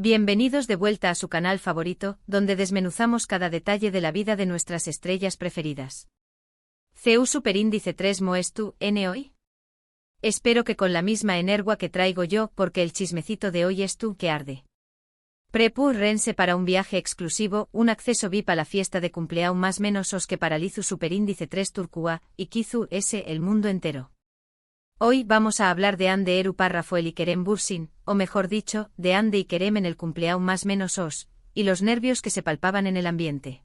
Bienvenidos de vuelta a su canal favorito, donde desmenuzamos cada detalle de la vida de nuestras estrellas preferidas. CU Superíndice 3 Moestu, N hoy. Espero que con la misma energía que traigo yo, porque el chismecito de hoy es tú que arde. Prepur rense para un viaje exclusivo, un acceso VIP a la fiesta de cumpleaños más menos os que paralizu Superíndice 3 Turcua, y Kizu ese el mundo entero. Hoy vamos a hablar de Ande Eru Parrafoel y Kerem Bürsin, o mejor dicho, de Ande y Kerem en el cumpleaños más menos os, y los nervios que se palpaban en el ambiente.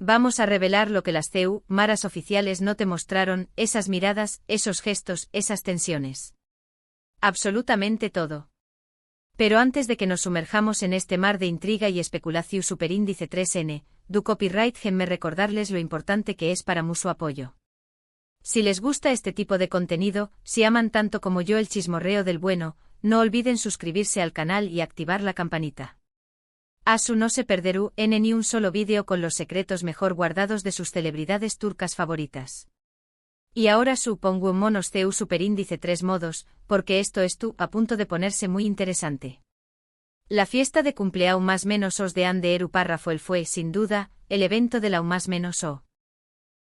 Vamos a revelar lo que las CU, maras oficiales no te mostraron, esas miradas, esos gestos, esas tensiones. Absolutamente todo. Pero antes de que nos sumerjamos en este mar de intriga y especulación Superíndice 3N, du copyright me recordarles lo importante que es para su apoyo. Si les gusta este tipo de contenido, si aman tanto como yo el chismorreo del bueno, no olviden suscribirse al canal y activar la campanita. Asu no se perderú ni un solo vídeo con los secretos mejor guardados de sus celebridades turcas favoritas. Y ahora supongo monos CU Superíndice 3 modos, porque esto es a punto de ponerse muy interesante. La fiesta de cumpleaños más menos os de Ande Eru Parrafoel fue, sin duda, el evento de la más menos o.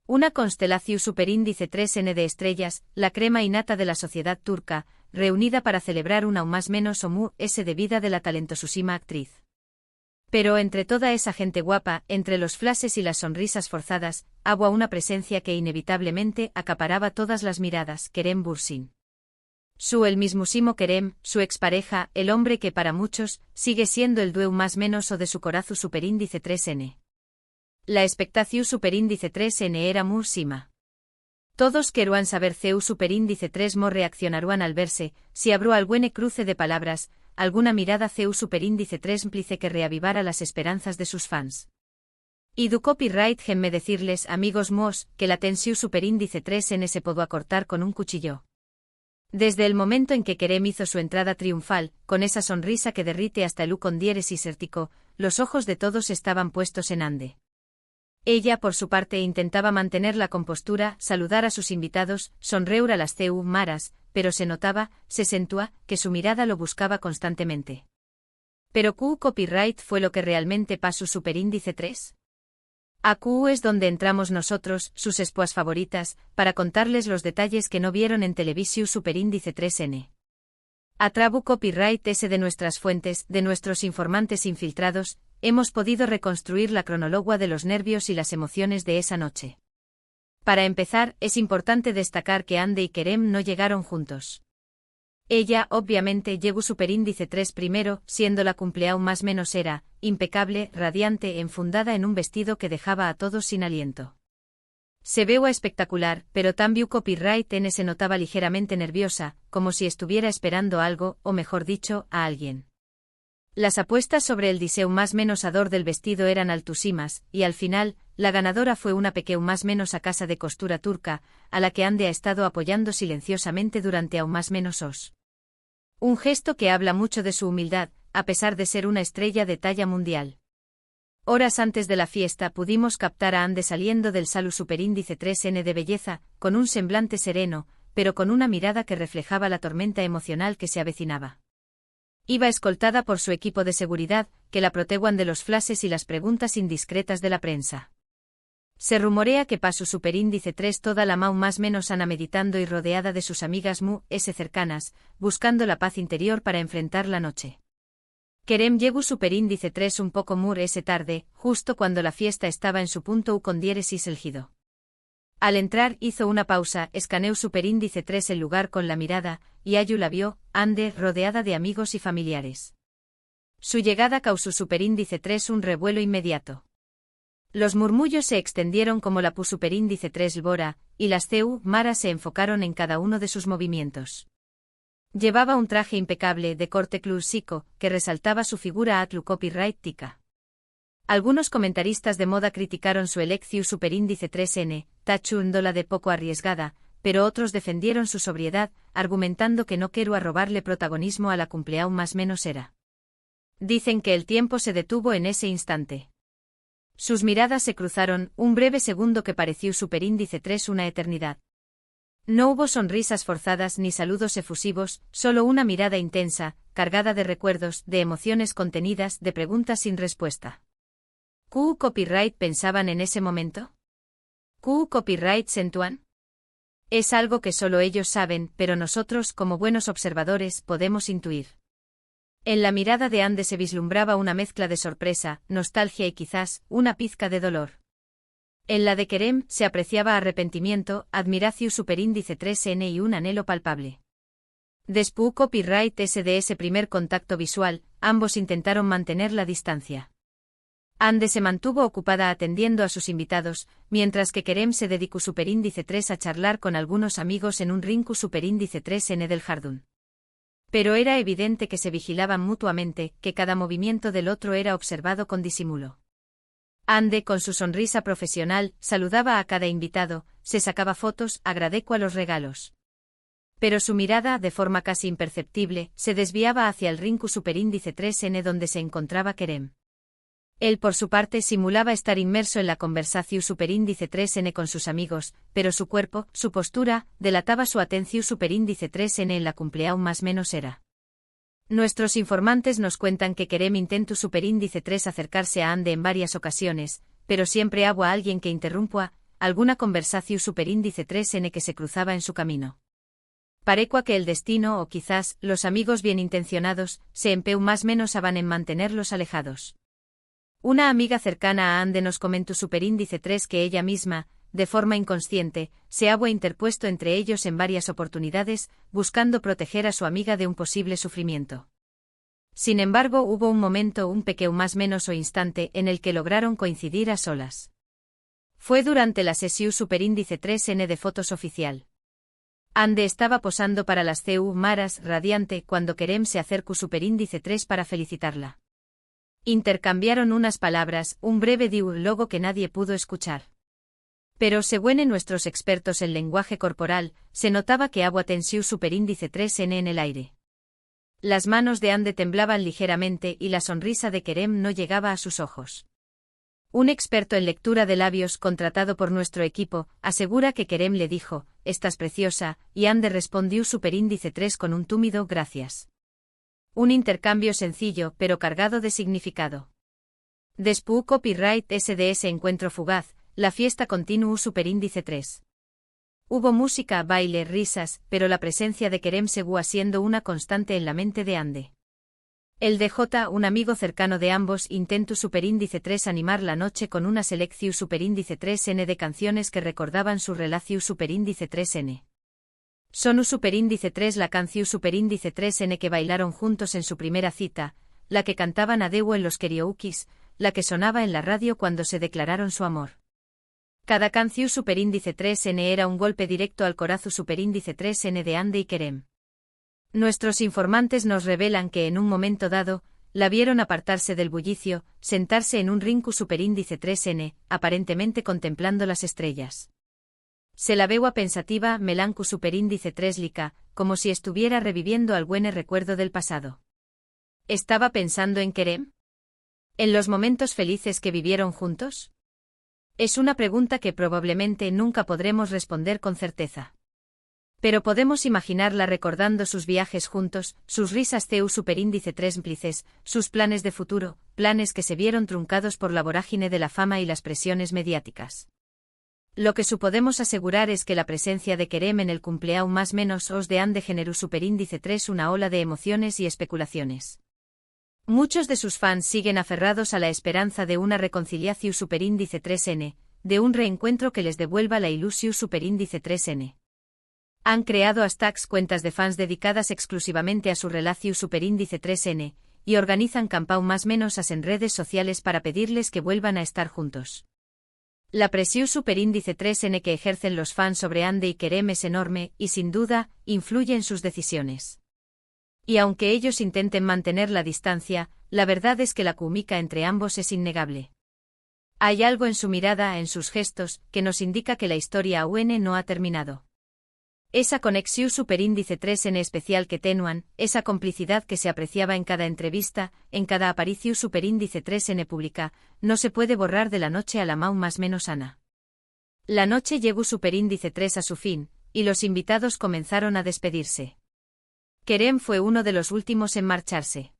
Una constelación Superíndice 3N de estrellas, la crema innata de la sociedad turca, reunida para celebrar una más menos o mu s de vida de la talentosísima actriz. Pero entre toda esa gente guapa, entre los flashes y las sonrisas forzadas, había una presencia que inevitablemente acaparaba todas las miradas, Kerem Bürsin. El mismísimo Kerem, su expareja, el hombre que para muchos, sigue siendo el dueño más menos o de su corazón Superíndice 3N. La expectación Superíndice 3N era mursima. Todos querían saber CU Superíndice 3 mo reaccionarían al verse, si habrá algún cruce de palabras, alguna mirada CU Superíndice 3 implice que reavivara las esperanzas de sus fans. Y du copyright me decirles, amigos mos, que la tensión Superíndice 3N se pudo acortar con un cuchillo. Desde el momento en que Kerem hizo su entrada triunfal, con esa sonrisa que derrite hasta el con diéresis sértico, los ojos de todos estaban puestos en Ande. Ella, por su parte, intentaba mantener la compostura, saludar a sus invitados, sonreír a las CU maras, pero se notaba, se sentía, que su mirada lo buscaba constantemente. ¿Pero Q copyright fue lo que realmente pasó Superíndice 3? A Q es donde entramos nosotros, sus espoas favoritas, para contarles los detalles que no vieron en televisión Superíndice 3N. A trabu copyright ese de nuestras fuentes, de nuestros informantes infiltrados, hemos podido reconstruir la cronología de los nervios y las emociones de esa noche. Para empezar, es importante destacar que Ande y Kerem no llegaron juntos. Ella, obviamente, llegó Superíndice 3 primero, siendo la cumpleaños más menos era, impecable, radiante, enfundada en un vestido que dejaba a todos sin aliento. Se veía espectacular, pero también copyright N se notaba ligeramente nerviosa, como si estuviera esperando algo, o mejor dicho, a alguien. Las apuestas sobre el diseño más menos ador del vestido eran altísimas, y al final, la ganadora fue una pequeña más menos a casa de costura turca, a la que Ande ha estado apoyando silenciosamente durante aún más menos os. Un gesto que habla mucho de su humildad, a pesar de ser una estrella de talla mundial. Horas antes de la fiesta pudimos captar a Ande saliendo del Salón Superíndice 3N de belleza, con un semblante sereno, pero con una mirada que reflejaba la tormenta emocional que se avecinaba. Iba escoltada por su equipo de seguridad, que la proteguan de los flashes y las preguntas indiscretas de la prensa. Se rumorea que pasó Superíndice 3 toda la más menos ana meditando y rodeada de sus amigas s cercanas, buscando la paz interior para enfrentar la noche. Kerem llegó Superíndice 3 un poco ese tarde, justo cuando la fiesta estaba en su punto con diéresis elgido. Al entrar hizo una pausa, escaneó Superíndice 3 el lugar con la mirada, y Ayu la vio, Ande, rodeada de amigos y familiares. Su llegada causó Superíndice 3 un revuelo inmediato. Los murmullos se extendieron como la Superíndice 3 Lbora, y las CU maras se enfocaron en cada uno de sus movimientos. Llevaba un traje impecable de corte clásico, que resaltaba su figura atlu copyright tica. Algunos comentaristas de moda criticaron su elección Superíndice 3N, tachándola de poco arriesgada, pero otros defendieron su sobriedad, argumentando que no quería robarle protagonismo a la cumpleaños más menos era. Dicen que el tiempo se detuvo en ese instante. Sus miradas se cruzaron, un breve segundo que pareció Superíndice 3 una eternidad. No hubo sonrisas forzadas ni saludos efusivos, solo una mirada intensa, cargada de recuerdos, de emociones contenidas, de preguntas sin respuesta. ¿Q copyright pensaban en ese momento? ¿Q copyright sentuan? Es algo que solo ellos saben, pero nosotros, como buenos observadores, podemos intuir. En la mirada de Ande se vislumbraba una mezcla de sorpresa, nostalgia y quizás, una pizca de dolor. En la de Kerem se apreciaba arrepentimiento, admiratio superíndice 3n y un anhelo palpable. Después copyright de ese primer contacto visual, ambos intentaron mantener la distancia. Ande se mantuvo ocupada atendiendo a sus invitados, mientras que Kerem se dedicó superíndice 3 a charlar con algunos amigos en un rinku superíndice 3n del jardín. Pero era evidente que se vigilaban mutuamente, que cada movimiento del otro era observado con disimulo. Ande, con su sonrisa profesional, saludaba a cada invitado, se sacaba fotos, agradecía los regalos. Pero su mirada, de forma casi imperceptible, se desviaba hacia el rinku superíndice 3n donde se encontraba Kerem. Él por su parte simulaba estar inmerso en la conversación superíndice 3n con sus amigos, pero su cuerpo, su postura, delataba su atención superíndice 3n en la cumpleaños más menos era. Nuestros informantes nos cuentan que Kerem intentó superíndice 3 acercarse a Ande en varias ocasiones, pero siempre había alguien que interrumpa alguna conversación superíndice 3n que se cruzaba en su camino. Parecua que el destino o quizás los amigos bien intencionados se empeu más menos aban en mantenerlos alejados. Una amiga cercana a Ande nos comentó superíndice 3 que ella misma, de forma inconsciente, se había interpuesto entre ellos en varias oportunidades, buscando proteger a su amiga de un posible sufrimiento. Sin embargo, hubo un momento, un pequeño más menos o instante, en el que lograron coincidir a solas. Fue durante la sesión superíndice 3n de fotos oficial. Ande estaba posando para las CU Maras, radiante, cuando Kerem se acercó superíndice 3 para felicitarla. Intercambiaron unas palabras, un breve diálogo que nadie pudo escuchar. Pero según nuestros expertos en lenguaje corporal, se notaba que había tensión superíndice 3n en el aire. Las manos de Ande temblaban ligeramente y la sonrisa de Kerem no llegaba a sus ojos. Un experto en lectura de labios contratado por nuestro equipo asegura que Kerem le dijo, «Estás preciosa», y Ande respondió superíndice 3 con un túmido «gracias». Un intercambio sencillo pero cargado de significado. Después copyright de ese encuentro fugaz, la fiesta continuó superíndice 3. Hubo música, baile, risas, pero la presencia de Kerem seguía siendo una constante en la mente de Ande. El DJ, un amigo cercano de ambos, intentó superíndice 3 animar la noche con una selección superíndice 3n de canciones que recordaban su relación superíndice 3n. Son superíndice 3 la canción superíndice 3n que bailaron juntos en su primera cita, la que cantaban a Deu en los karaokes, la que sonaba en la radio cuando se declararon su amor. Cada canción superíndice 3n era un golpe directo al corazón superíndice 3n de Ande y Kerem. Nuestros informantes nos revelan que en un momento dado, la vieron apartarse del bullicio, sentarse en un rinku superíndice 3n, aparentemente contemplando las estrellas. Se la veua pensativa, melancu superíndice 3 como si estuviera reviviendo algún recuerdo del pasado. ¿Estaba pensando en Kerem? ¿En los momentos felices que vivieron juntos? Es una pregunta que probablemente nunca podremos responder con certeza. Pero podemos imaginarla recordando sus viajes juntos, sus risas CU superíndice 3 cómplices, sus planes de futuro, planes que se vieron truncados por la vorágine de la fama y las presiones mediáticas. Lo que podemos asegurar es que la presencia de Kerem en el cumpleaños más menos os de Ande generó superíndice 3 una ola de emociones y especulaciones. Muchos de sus fans siguen aferrados a la esperanza de una reconciliación superíndice 3n, de un reencuentro que les devuelva la ilusión superíndice 3n. Han creado hashtags, cuentas de fans dedicadas exclusivamente a su relación superíndice 3n, y organizan campau más menos en redes sociales para pedirles que vuelvan a estar juntos. La presión superíndice 3n que ejercen los fans sobre Ande y Kerem es enorme y sin duda, influye en sus decisiones. Y aunque ellos intenten mantener la distancia, la verdad es que la química entre ambos es innegable. Hay algo en su mirada, en sus gestos, que nos indica que la historia aún no ha terminado. Esa conexión superíndice 3n especial que tenuan, esa complicidad que se apreciaba en cada entrevista, en cada aparición superíndice 3n pública, no se puede borrar de la noche a la mau más menos ana. La noche llegó superíndice 3 a su fin, y los invitados comenzaron a despedirse. Kerem fue uno de los últimos en marcharse.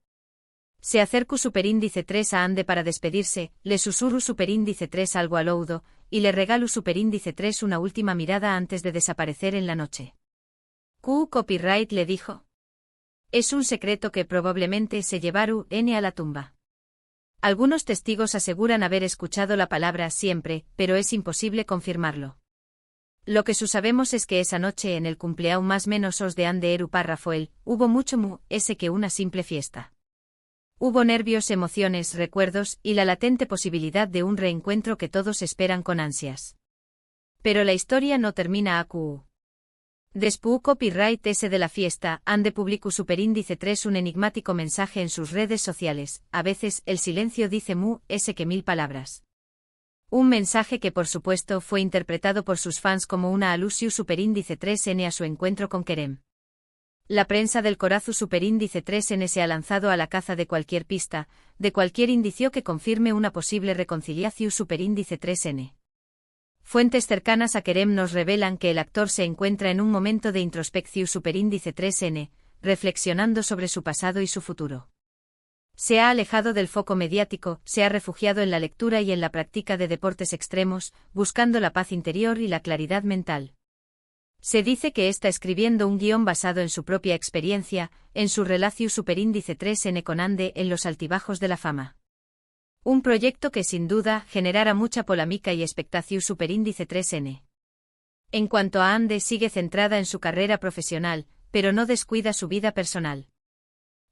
Se acercó superíndice 3 a Ande para despedirse, le susurró superíndice 3 algo al oído, y le regaló superíndice 3 una última mirada antes de desaparecer en la noche. Q copyright le dijo. Es un secreto que probablemente se llevaru N a la tumba. Algunos testigos aseguran haber escuchado la palabra siempre, pero es imposible confirmarlo. Lo que sabemos es que esa noche en el cumpleaños más menos os de Ande Eru Parrafoel, hubo mucho ese que una simple fiesta. Hubo nervios, emociones, recuerdos y la latente posibilidad de un reencuentro que todos esperan con ansias. Pero la historia no termina acu. Después copyright ese de la fiesta, Ande publicó superíndice 3 un enigmático mensaje en sus redes sociales, a veces el silencio dice ese que 1000 palabras. Un mensaje que por supuesto fue interpretado por sus fans como una alusión superíndice 3N a su encuentro con Kerem. La prensa del Corazu superíndice 3N se ha lanzado a la caza de cualquier pista, de cualquier indicio que confirme una posible reconciliación superíndice 3N. Fuentes cercanas a Kerem nos revelan que el actor se encuentra en un momento de introspección superíndice 3N, reflexionando sobre su pasado y su futuro. Se ha alejado del foco mediático, se ha refugiado en la lectura y en la práctica de deportes extremos, buscando la paz interior y la claridad mental. Se dice que está escribiendo un guión basado en su propia experiencia, en su relación superíndice 3N con Ande en los altibajos de la fama. Un proyecto que sin duda generará mucha polémica y expectación superíndice 3N. En cuanto a Ande, sigue centrada en su carrera profesional, pero no descuida su vida personal.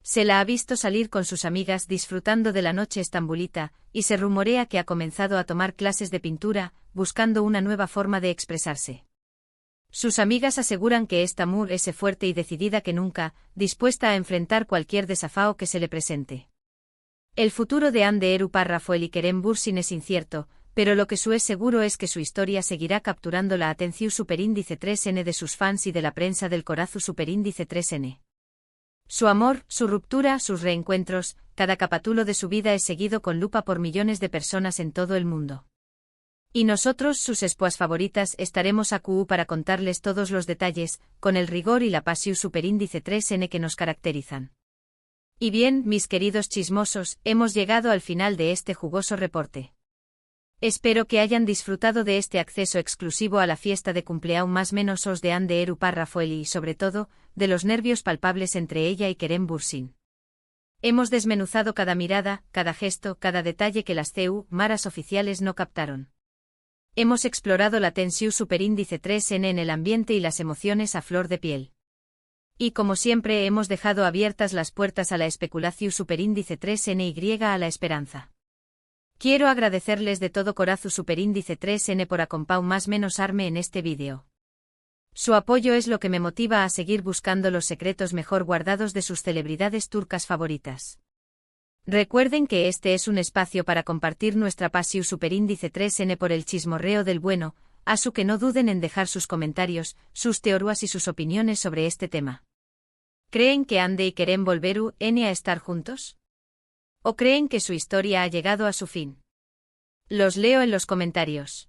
Se la ha visto salir con sus amigas disfrutando de la noche estambulita, y se rumorea que ha comenzado a tomar clases de pintura, buscando una nueva forma de expresarse. Sus amigas aseguran que esta es fuerte y decidida que nunca, dispuesta a enfrentar cualquier desafío que se le presente. El futuro de Ande Eru Parrafoel y Kerem Bürsin es incierto, pero lo que es seguro es que su historia seguirá capturando la atención superíndice 3N de sus fans y de la prensa del Corazu superíndice 3N. Su amor, su ruptura, sus reencuentros, cada capítulo de su vida es seguido con lupa por millones de personas en todo el mundo. Y nosotros, sus espoas favoritas, estaremos aquí para contarles todos los detalles, con el rigor y la pasión superíndice 3N que nos caracterizan. Y bien, mis queridos chismosos, hemos llegado al final de este jugoso reporte. Espero que hayan disfrutado de este acceso exclusivo a la fiesta de cumpleaños más menos os de Ande Eru Parrafoel y, sobre todo, de los nervios palpables entre ella y Kerem Bürsin. Hemos desmenuzado cada mirada, cada gesto, cada detalle que las CEU, maras oficiales no captaron. Hemos explorado la tensión superíndice 3N en el ambiente y las emociones a flor de piel. Y como siempre hemos dejado abiertas las puertas a la especulación superíndice 3N y a la esperanza. Quiero agradecerles de todo corazón superíndice 3N por acompañar más menos arme en este vídeo. Su apoyo es lo que me motiva a seguir buscando los secretos mejor guardados de sus celebridades turcas favoritas. Recuerden que este es un espacio para compartir nuestra pasión superíndice 3N por el chismorreo del bueno, así que no duden en dejar sus comentarios, sus teorías y sus opiniones sobre este tema. ¿Creen que Ande y Kerem volveru a estar juntos? ¿O creen que su historia ha llegado a su fin? Los leo en los comentarios.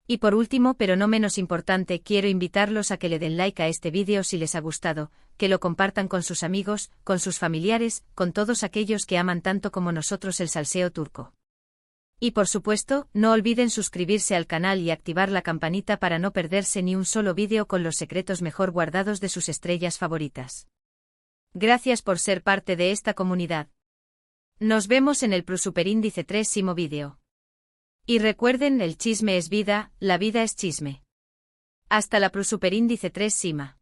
Y por último, pero no menos importante, quiero invitarlos a que le den like a este vídeo si les ha gustado, que lo compartan con sus amigos, con sus familiares, con todos aquellos que aman tanto como nosotros el salseo turco. Y por supuesto, no olviden suscribirse al canal y activar la campanita para no perderse ni un solo vídeo con los secretos mejor guardados de sus estrellas favoritas. Gracias por ser parte de esta comunidad. Nos vemos en el superíndice 3º vídeo. Y recuerden, el chisme es vida, la vida es chisme. Hasta la superíndice 3 Sima.